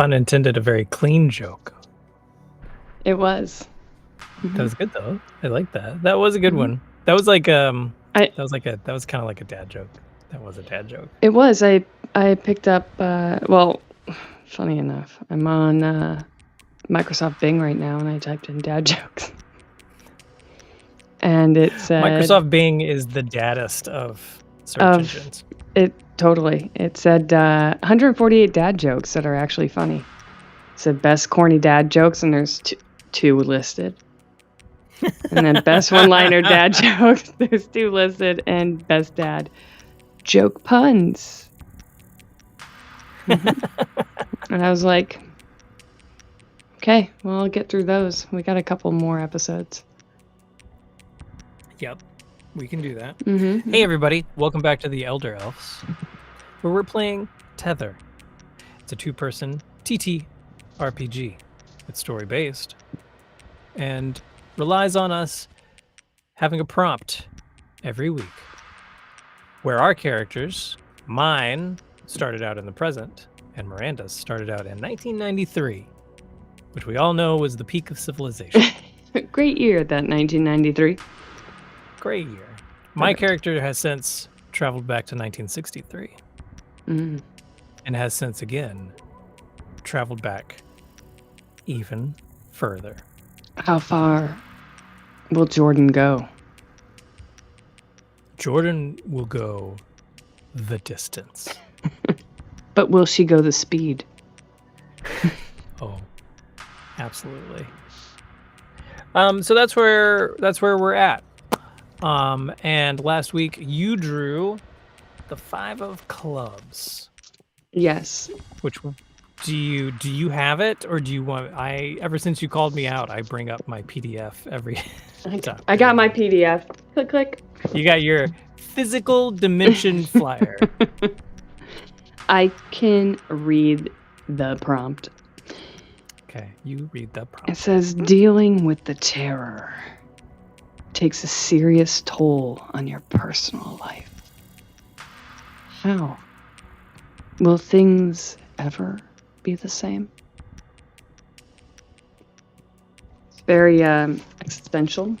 pun intended, a very clean joke. It was. That was good though. I like that. That was a good one. That was like that was kind of like a dad joke. That was a dad joke. It was. I picked up. Well, funny enough, I'm on Microsoft Bing right now, and I typed in dad jokes, and it said Microsoft Bing is the daddest of search engines. It totally. It said 148 dad jokes that are actually funny. It said best corny dad jokes, and there's two listed. And then best one-liner dad jokes, there's 2 listed, and best dad joke puns. And I was like, okay, well, I'll get through those. We got a couple more episodes. Yep, we can do that. Hey, everybody. Welcome back to the Elder Elves, where we're playing Tether. It's a 2-person TTRPG. It's story-based and relies on us having a prompt every week, where our characters, mine, started out in the present, and Miranda's started out in 1993, which we all know was the peak of civilization. Great year, that 1993. Great year. My character has since traveled back to 1963, and has since again traveled back even further. How far will Jordan go? Jordan will go the distance. But will she go the speed? Oh, absolutely. So that's where we're at. And last week you drew the 5 of clubs. Yes. Which do you have it, or do you want? Ever since you called me out, I bring up my PDF every time. I got my PDF. Click, click. You got your physical dimension flyer. I can read the prompt. Okay, you read the prompt. It says, dealing with the terror takes a serious toll on your personal life. How? Will things ever be the same? It's very existential.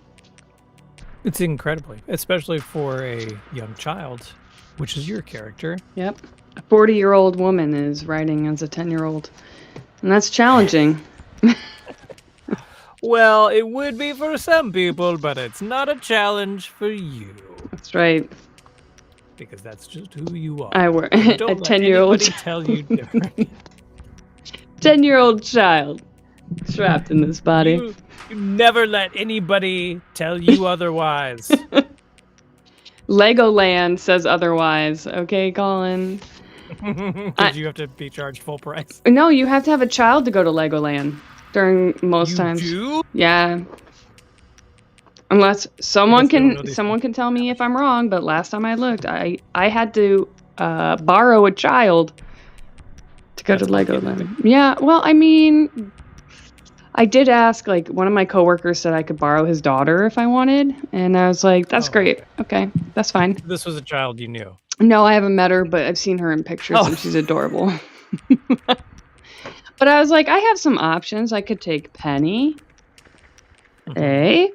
It's incredibly, especially for a young child, which is your character. Yep. A 40-year-old woman is writing as a 10-year-old. And that's challenging. Well, it would be for some people, but it's not a challenge for you. That's right. Because that's just who you are. I were a Don't 10-year-old. Tell you different. 10-year-old child trapped in this body. You never let anybody tell you otherwise. Legoland says otherwise. Okay, Colin. Because you have to be charged full price. No, you have to have a child to go to Legoland during most times. You do? Yeah. Unless someone can tell me if I'm wrong, but last time I looked, I had to borrow a child to go to Legoland. Yeah, well, I mean, I did ask, like, one of my coworkers said I could borrow his daughter if I wanted, and I was like, that's great. Okay, that's fine. This was a child you knew. No, I haven't met her, but I've seen her in pictures, and she's adorable. But I was like, I have some options. I could take Penny. I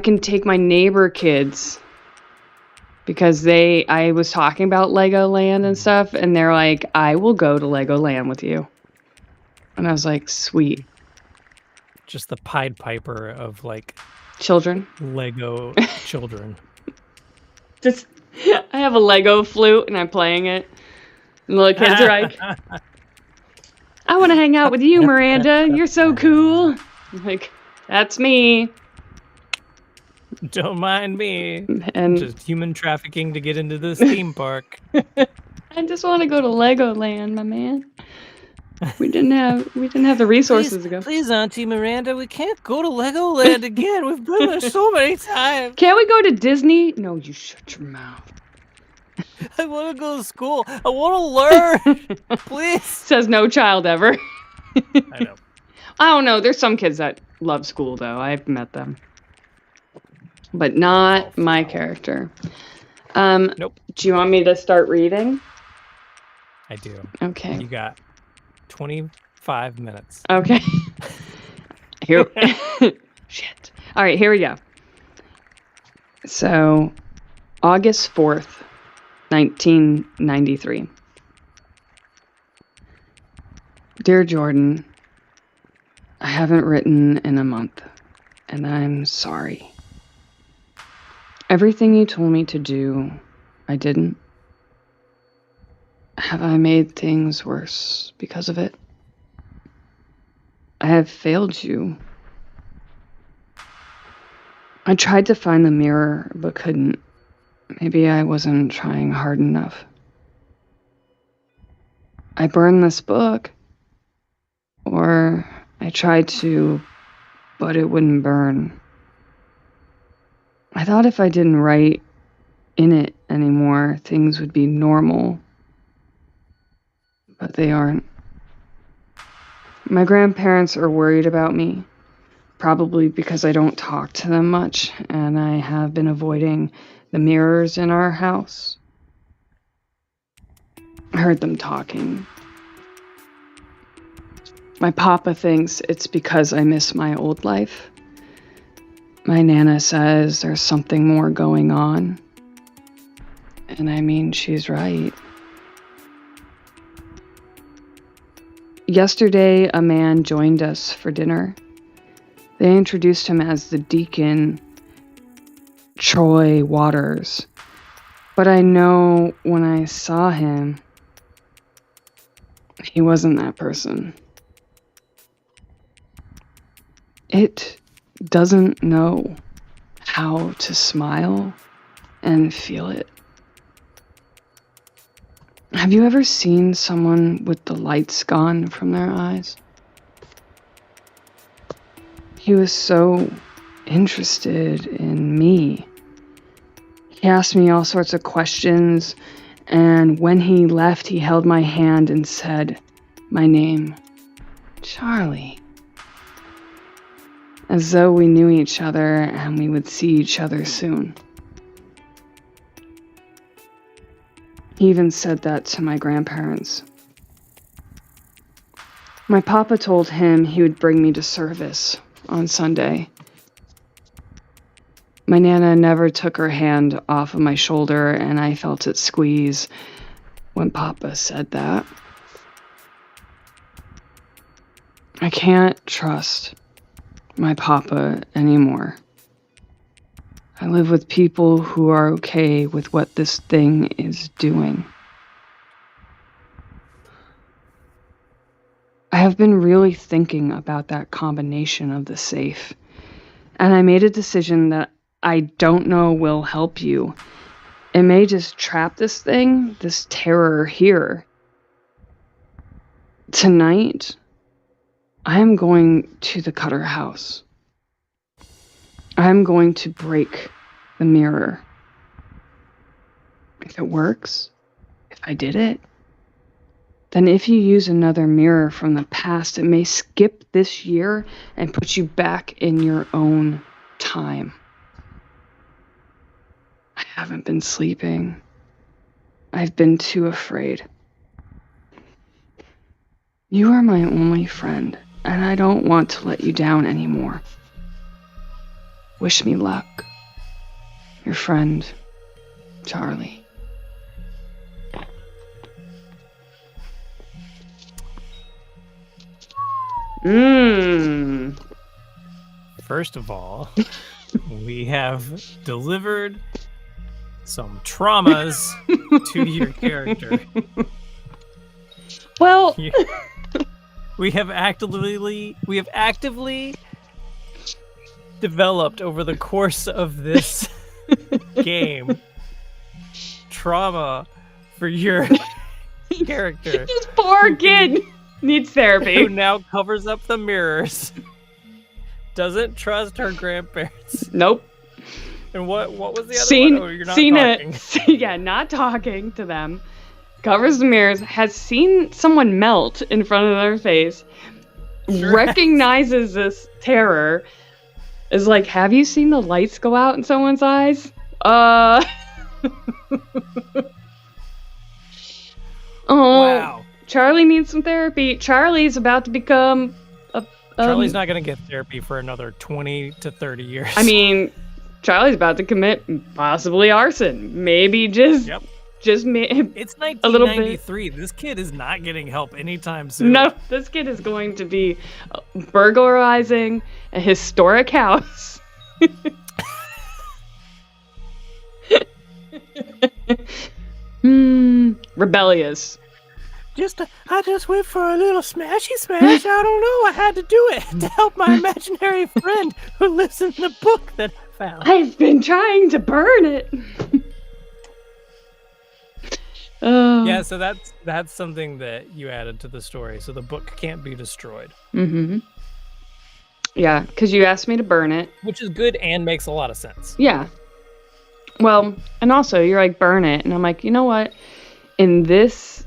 can take my neighbor kids because I was talking about Legoland and stuff, and they're like, I will go to Legoland with you. And I was like, sweet. Just the Pied Piper of, like, children. Lego children. Just, I have a Lego flute and I'm playing it. And the little kids are like, I want to hang out with you, Miranda. You're so cool. I'm like, that's me. Don't mind me. And just human trafficking to get into this theme park. I just want to go to Legoland, my man. We didn't have the resources to go. Please, Auntie Miranda, we can't go to Legoland again. We've been there so many times. Can't we go to Disney? No, you shut your mouth. I want to go to school. I want to learn. Please. Says no child ever. I know. I don't know. There's some kids that love school, though. I've met them. But not my character. Nope. Do you want me to start reading? I do. Okay. You got 25 minutes. Okay. Here. Shit. All right, here we go. So, August 4th, 1993. Dear Jordan, I haven't written in a month, and I'm sorry. Everything you told me to do, I didn't. Have I made things worse because of it? I have failed you. I tried to find the mirror, but couldn't. Maybe I wasn't trying hard enough. I burned this book. Or I tried to, but it wouldn't burn. I thought if I didn't write in it anymore, things would be normal. But they aren't. My grandparents are worried about me, probably because I don't talk to them much, and I have been avoiding the mirrors in our house. I heard them talking. My papa thinks it's because I miss my old life. My Nana says there's something more going on. And I mean, she's right. Yesterday, a man joined us for dinner. They introduced him as the Deacon Troy Waters. But I know when I saw him, he wasn't that person. It doesn't know how to smile and feel it. Have you ever seen someone with the lights gone from their eyes? He was so interested in me. He asked me all sorts of questions, and when he left, he held my hand and said my name, Charlie. As though we knew each other and we would see each other soon. He even said that to my grandparents. My papa told him he would bring me to service on Sunday. My Nana never took her hand off of my shoulder, and I felt it squeeze when Papa said that. I can't trust my papa anymore. I live with people who are okay with what this thing is doing. I have been really thinking about that combination of the safe, and I made a decision that I don't know will help you. It may just trap this thing, this terror here. Tonight, I am going to the Cutter house. I am going to break the mirror. If it works, if I did it, then if you use another mirror from the past, it may skip this year and put you back in your own time. I haven't been sleeping. I've been too afraid. You are my only friend, and I don't want to let you down anymore. Wish me luck. Your friend, Charlie. First of all, we have delivered some traumas to your character. Well, we have actively developed over the course of this game trauma for your character. this poor kid needs therapy. Who now covers up the mirrors. Doesn't trust her grandparents. Nope. And what was the other one? Oh, you're not talking. Not talking to them. Covers the mirrors, has seen someone melt in front of their face, sure. Recognizes this terror, is like, have you seen the lights go out in someone's eyes? Oh, Wow. Charlie needs some therapy. Charlie's about to become Charlie's not going to get therapy for another 20 to 30 years. I mean, Charlie's about to commit possibly arson. Maybe just it's a little bit. 1993. This kid is not getting help anytime soon. No, this kid is going to be burglarizing a historic house. Rebellious. I just went for a little smashy smash. I don't know. I had to do it to help my imaginary friend who lives in the book that I found. I've been trying to burn it. Yeah, so that's something that you added to the story. So the book can't be destroyed. Mm-hmm. Yeah, because you asked me to burn it. Which is good and makes a lot of sense. Yeah. Well, and also you're like, burn it. And I'm like, you know what? In this,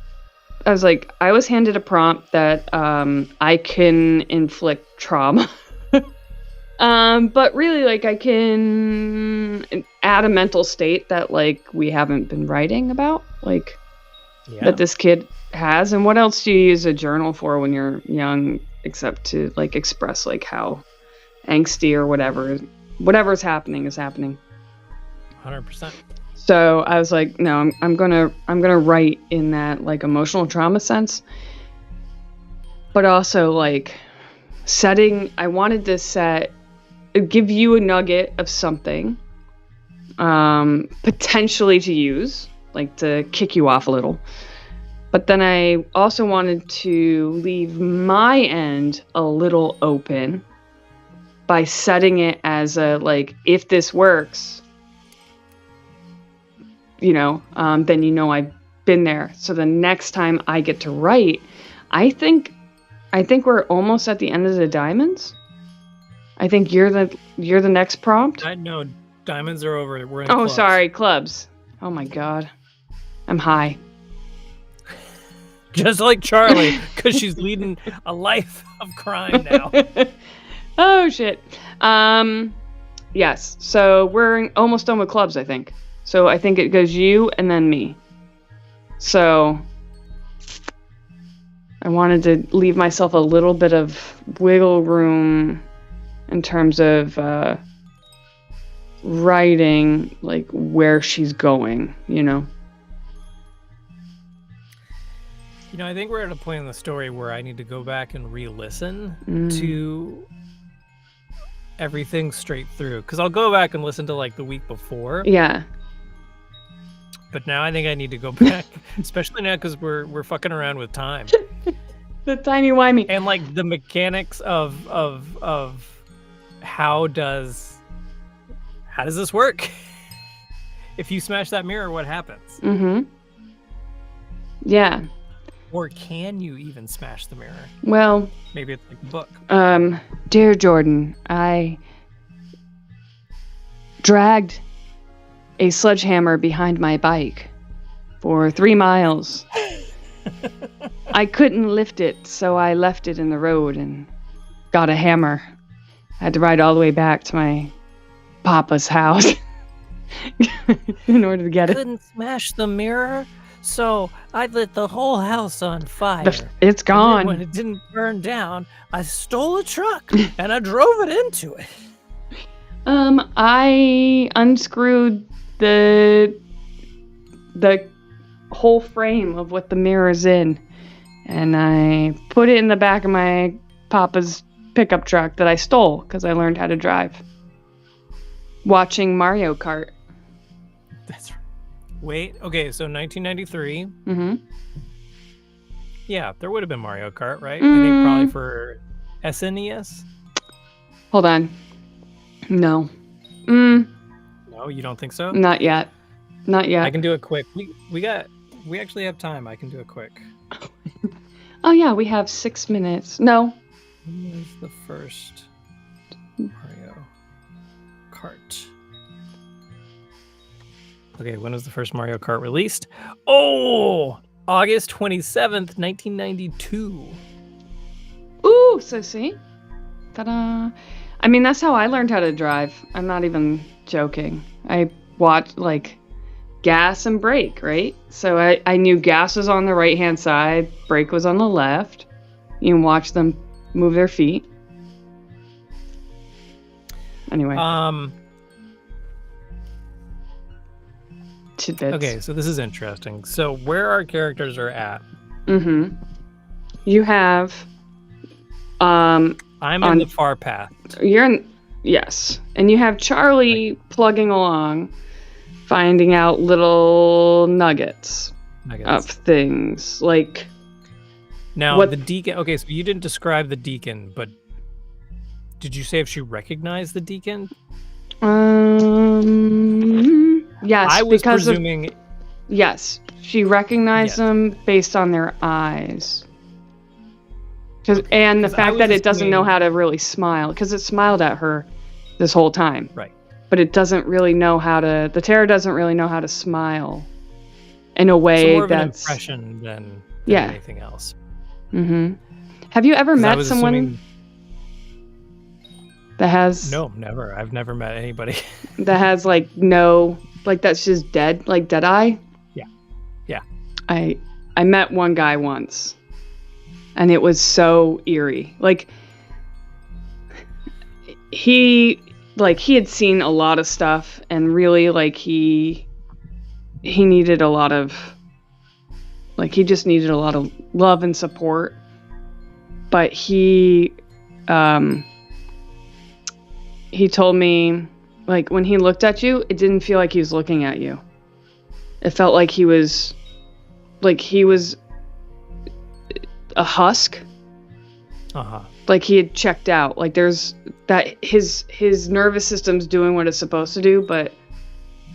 I was like, I was handed a prompt that I can inflict trauma. But really, like, I can add a mental state that, like, we haven't been writing about, like, that this kid has. And what else do you use a journal for when you're young, except to, like, express, like, how angsty or whatever's happening is happening. 100%. So I was like, no, I'm gonna write in that, like, emotional trauma sense, but also, like, I wanted to give you a nugget of something, potentially to use, like, to kick you off a little. But then I also wanted to leave my end a little open by setting it as a, like, if this works, then I've been there. So the next time I get to write, I think we're almost at the end of the diamonds. I think you're the next prompt. No, diamonds are over. We're in clubs. Sorry, clubs. Oh my god, I'm high. Just like Charlie, because she's leading a life of crime now. Oh shit. Yes. So we're almost done with clubs, I think. So I think it goes you and then me. So I wanted to leave myself a little bit of wiggle room in terms of writing, like, where she's going, I think we're at a point in the story where I need to go back and re-listen to everything straight through. Because I'll go back and listen to, like, the week before. Yeah. But now I think I need to go back, especially now because we're fucking around with time. The timey-wimey. And, like, the mechanics of how does this work? If you smash that mirror, what happens? Mm-hmm. Yeah. Or can you even smash the mirror? Well, maybe it's like a book. Dear Jordan, I dragged a sledgehammer behind my bike for 3 miles. I couldn't lift it, so I left it in the road and got a hammer. I had to ride all the way back to my papa's house in order to get it. Couldn't smash the mirror, so I lit the whole house on fire. It's gone. And when it didn't burn down, I stole a truck and I drove it into it. I unscrewed the whole frame of what the mirror's in, and I put it in the back of my papa's pickup truck that I stole because I learned how to drive watching Mario Kart. That's right. Wait, okay, so 1993. Mm-hmm. Yeah, there would have been Mario Kart, right? I think probably for SNES. Hold on. No. No, you don't think so? Not yet. I can do it quick. We actually have time. I can do it quick. Oh yeah, we have 6 minutes. No. When was the first Mario Kart? Okay, when was the first Mario Kart released? Oh, August 27th, 1992. Ooh, so see? Ta-da. I mean, that's how I learned how to drive. I'm not even joking. I watched, like, gas and brake, right? So I knew gas was on the right-hand side, brake was on the left. You can watch them move their feet. Anyway. Tidbits. Okay, so this is interesting. So where our characters are at. Mm-hmm. You have... I'm in the far path. You're in... Yes. And you have Charlie plugging along, finding out little nuggets of things. Like... Now, the deacon... Okay, so you didn't describe the deacon, but did you say if she recognized the deacon? Yes. I was presuming... Yes. She recognized them based on their eyes. And the fact that it doesn't know how to really smile. Because it smiled at her this whole time. Right. But it doesn't really know how to... The terror doesn't really know how to smile in a way more of that's... an impression than anything else. Mm-hmm. Have you ever met someone that has... No, never. I've never met anybody. that has, like, no... Like, that's just dead? Like, dead eye? Yeah. Yeah. I met one guy once. And it was so eerie. Like, he had seen a lot of stuff. And really, like, he needed a lot of... Like, he just needed a lot of love and support. But he told me, like, when he looked at you, it didn't feel like he was looking at you. It felt like he was a husk. Uh-huh. Like he had checked out. Like there's that his nervous system's doing what it's supposed to do, but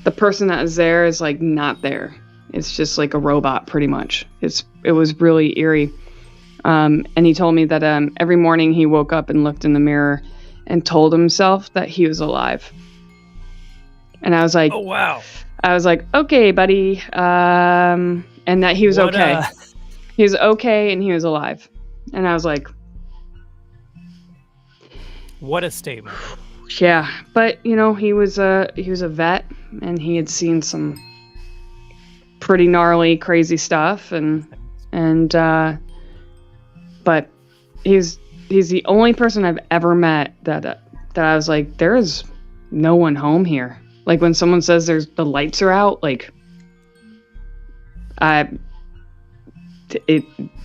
the person that is there is like not there. It's just like a robot, pretty much. It was really eerie. And he told me that every morning he woke up and looked in the mirror and told himself that he was alive. And I was like, oh, wow. I was like, okay, buddy. And that he was okay. He was okay and he was alive. And I was like, what a statement. Yeah. But, you know, he was a vet and he had seen some pretty gnarly, crazy stuff. But he's the only person I've ever met that I was like, there is no one home here. Like when someone says the lights are out, like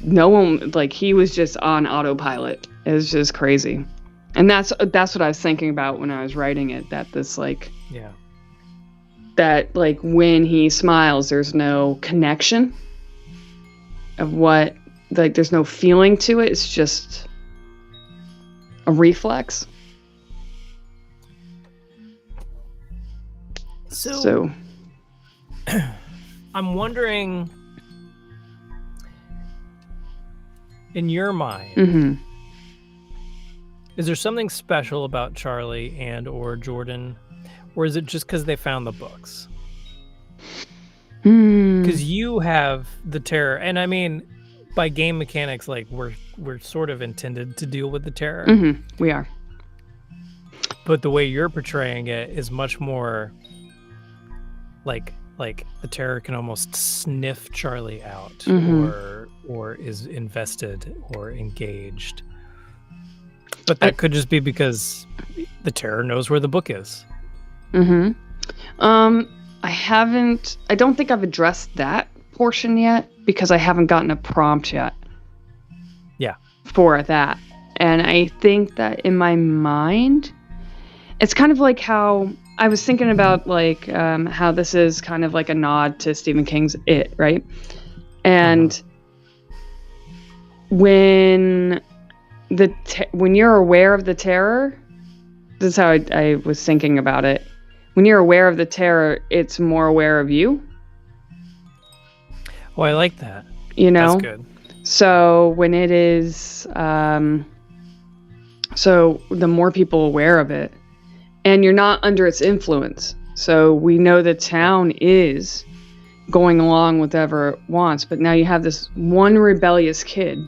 no one, like he was just on autopilot. It was just crazy. And that's what I was thinking about when I was writing it, that this like, yeah, that like when he smiles, there's no connection of what, like there's no feeling to it. It's just a reflex. So I'm wondering, in your mind, mm-hmm. is there something special about Charlie and or Jordan, or is it just because they found the books? Because you have the terror, and I mean, by game mechanics, like we're sort of intended to deal with the terror. Mm-hmm. We are. But the way you're portraying it is much more like the terror can almost sniff Charlie out, mm-hmm. or is invested or engaged. But that could just be because the terror knows where the book is. Mm-hmm. I don't think I've addressed that portion yet because I haven't gotten a prompt yet. Yeah. For that. And I think that in my mind, it's kind of like how I was thinking about like how this is kind of like a nod to Stephen King's It, right? And when you're aware of the terror, this is how I was thinking about it. When you're aware of the terror, it's more aware of you. Oh, I like that. You know? That's good. So when it is, so the more people aware of it, and you're not under its influence. So we know the town is going along with whatever it wants, but now you have this one rebellious kid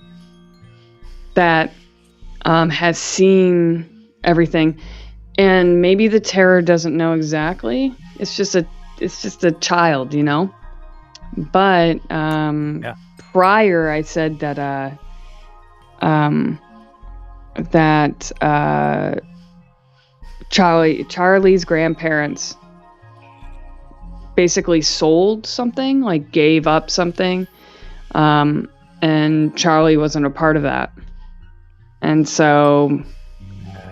that has seen everything, and maybe the terror doesn't know exactly. It's just just a child, you know. But prior, I said that Charlie's grandparents basically sold something, like gave up something, and Charlie wasn't a part of that. And so,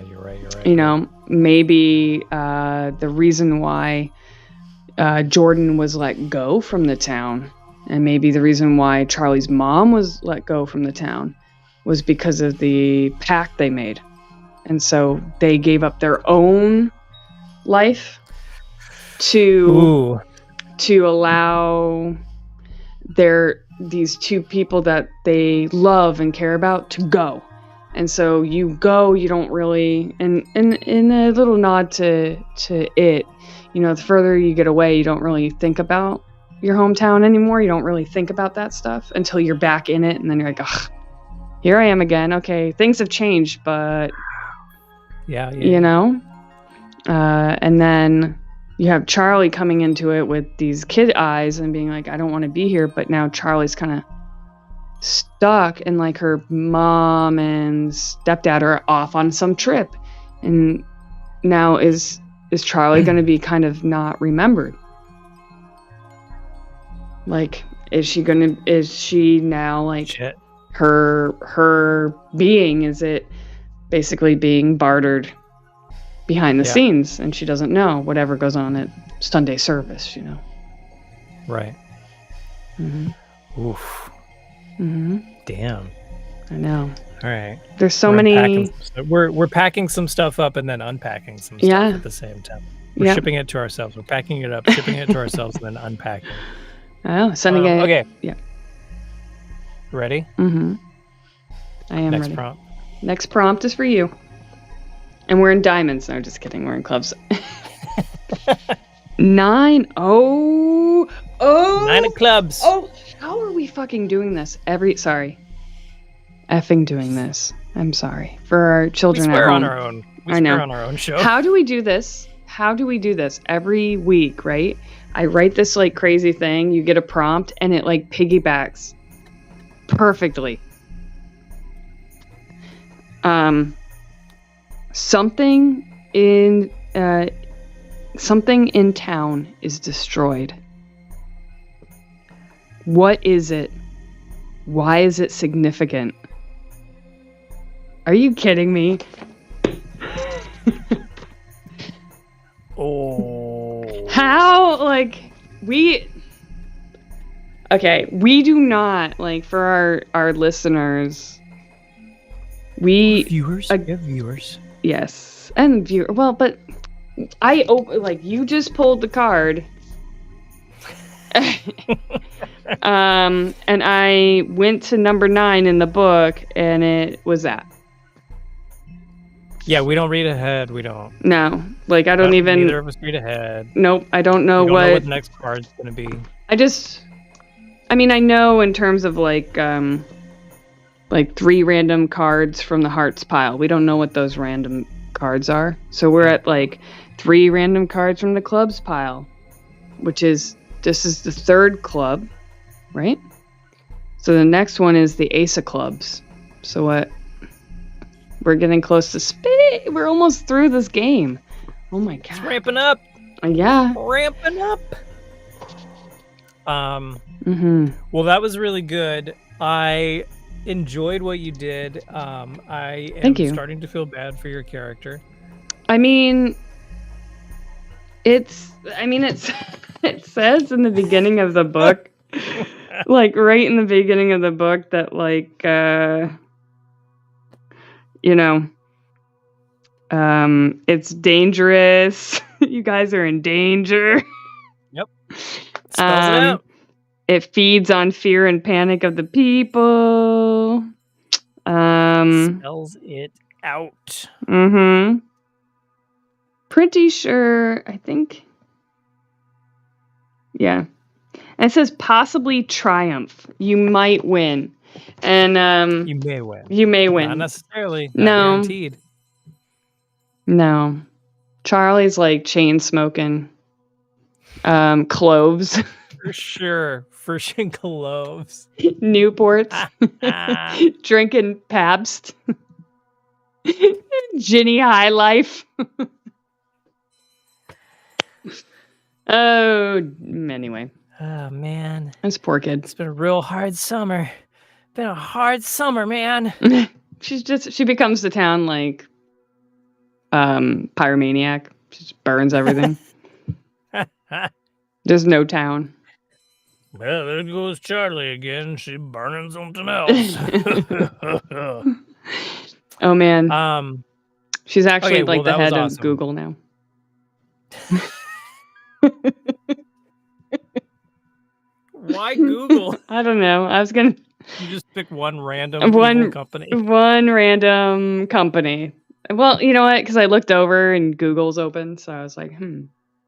you're right. You know, maybe the reason why Jordan was let go from the town, and maybe the reason why Charlie's mom was let go from the town, was because of the pact they made. And so they gave up their own life to allow these two people that they love and care about to go. And so you go, you don't really, and in a little nod to it, you know, the further you get away, you don't really think about your hometown anymore. You don't really think about that stuff until you're back in it, and then you're like, ugh, here I am again. Okay, things have changed, but you know, and then you have Charlie coming into it with these kid eyes and being like, I don't want to be here. But now Charlie's kind of stuck, and like her mom and stepdad are off on some trip, and now is Charlie going to be kind of not remembered? Like, is she now like Shit. her being, is it basically being bartered behind the scenes, and she doesn't know whatever goes on at Sunday service, you know? Right. Oof. Damn. I know. All right. There's so many. We're packing some stuff up and then unpacking some stuff at the same time. We're shipping it to ourselves. We're packing it up, shipping it to ourselves, and then unpacking. Oh, sending it. Okay. Yeah. Ready? I am ready. Next prompt. Next prompt is for you. And we're in diamonds. No, just kidding. We're in clubs. 9. Oh. 9 of clubs. Oh, how are we fucking doing this? Effing doing this. I'm sorry. For our children we swear at home. on our own. We I know. swear on our own show. How do we do this? Every week, right? I write this like crazy thing. You get a prompt and it like piggybacks perfectly. Something in town is destroyed. What is it? Why is it significant? Are you kidding me? Oh. How, like, we do not, like, for our listeners, viewers? We have viewers. Yes. And well, but you just pulled the card. And I went to number 9 in the book, and it was that. Yeah, we don't read ahead. We don't. No, like I don't even. Neither of us read ahead. Nope, I don't know we don't know what the next card's gonna be. I know in terms of like 3 random cards from the hearts pile. We don't know what those random cards are, so we're at like 3 random cards from the clubs pile, this is the 3rd club, right? So the next one is the Ace of Clubs. So what? We're getting close to spit. We're almost through this game. Oh my god. It's ramping up. Yeah. Ramping up. Well, that was really good. I enjoyed what you did. I am starting to feel bad for your character. It says in the beginning of the book, like right in the beginning of the book, that like it's dangerous. You guys are in danger. Yep. Spells it out. It feeds on fear and panic of the people. Spells it out. Pretty sure, I think. Yeah. And it says possibly triumph. You might win. And you may win. You may win. Not necessarily. Not guaranteed. No. Charlie's like chain smoking. Cloves. For sure. Fresh cloves. Newports. Drinking Pabst. Ginny High Life. Oh, anyway. Oh, man. This poor kid. It's been a real hard summer. Been a hard summer, man. She becomes the town, like, pyromaniac. She just burns everything. There's no town. Well, there goes Charlie again. She's burning something else. Oh, man. She's actually the head of Google now. Why Google? I don't know. I was going to... You just pick one random company. One random company. Well, you know what? Because I looked over and Google's open. So I was like,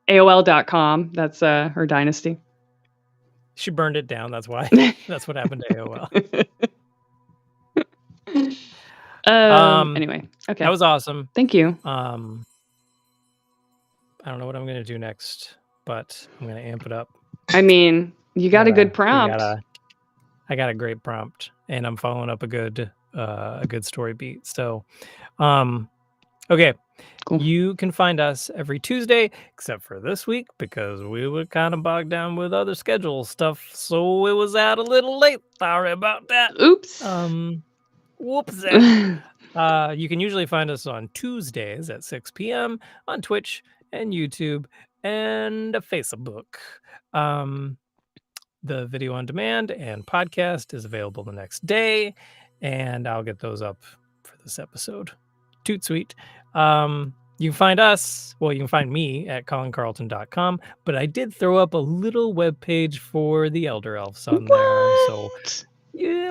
AOL.com. That's her dynasty. She burned it down. That's why. That's what happened to AOL. Anyway, okay. That was awesome. Thank you. I don't know what I'm going to do next, but I'm going to amp it up. I mean, you got a good prompt. I got a great prompt, and I'm following up a good story beat. So, okay. Cool. You can find us every Tuesday, except for this week, because we were kind of bogged down with other schedule stuff, so it was out a little late. Sorry about that. Oops. Whoops. You can usually find us on Tuesdays at 6 p.m. on Twitch and YouTube and Facebook. The video on demand and podcast is available the next day, and I'll get those up for this episode. Toot sweet. You can find us, you can find me at colincarlton.com, but I did throw up a little webpage for the Elder Elves on there. So yeah,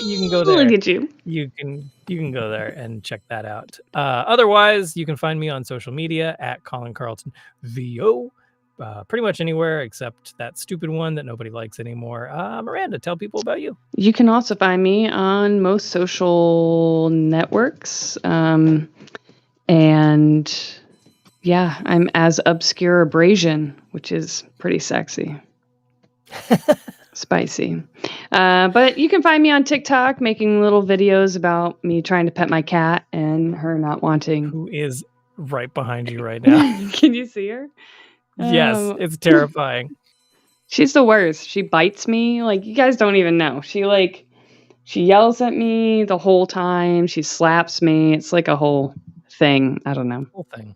you can go there. Look at you. You can go there and check that out. Otherwise, you can find me on social media at Colin Carlton VO. Pretty much anywhere except that stupid one that nobody likes anymore. Miranda, tell people about you. You can also find me on most social networks. And yeah, I'm as Obscurabrasion, which is pretty sexy. Spicy. But you can find me on TikTok making little videos about me trying to pet my cat and her not wanting. Who is right behind you right now. Can you see her? Yes, it's terrifying. She's the worst. She bites me. Like, you guys don't even know. She yells at me the whole time. She slaps me. It's like a whole thing. I don't know. Whole thing.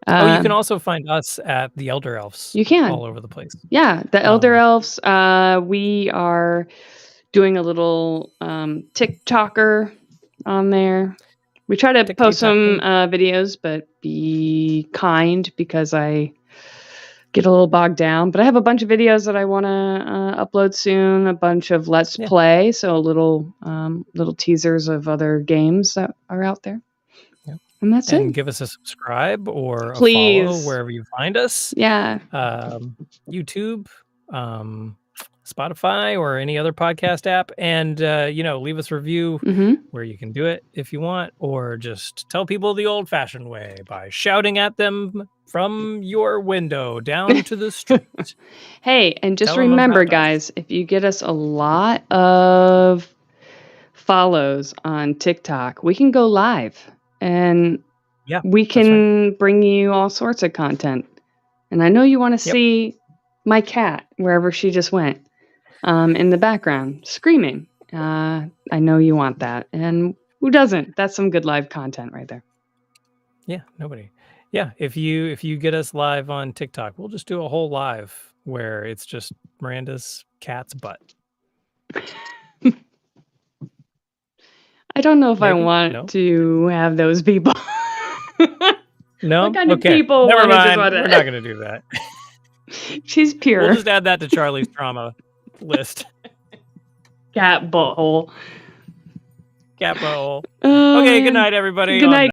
You can also find us at the Elder Elves. You can. All over the place. Yeah, the Elder Elves. We are doing a little TikToker on there. We try to post some videos, but be kind because I get a little bogged down. But I have a bunch of videos that I want to upload soon, a bunch of Let's Play, so little teasers of other games that are out there. Yep. And that's it. And give us a subscribe or Please. A follow wherever you find us. Yeah. YouTube, Spotify, or any other podcast app. And, leave us a review where you can do it if you want, or just tell people the old-fashioned way by shouting at them from your window down to the street. Hey, and just remember, guys, if you get us a lot of follows on TikTok, we can go live and we can bring you all sorts of content. And I know you want to see my cat wherever she just went in the background screaming. I know you want that. And who doesn't? That's some good live content right there. Yeah, nobody. Yeah, if you get us live on TikTok, we'll just do a whole live where it's just Miranda's cat's butt. I don't know if I want to have those people. No? What kind of people? Never mind. We're not going to do that. She's pure. We'll just add that to Charlie's trauma list. Cat butthole. Cat butthole. Okay, good night, everybody. Good night.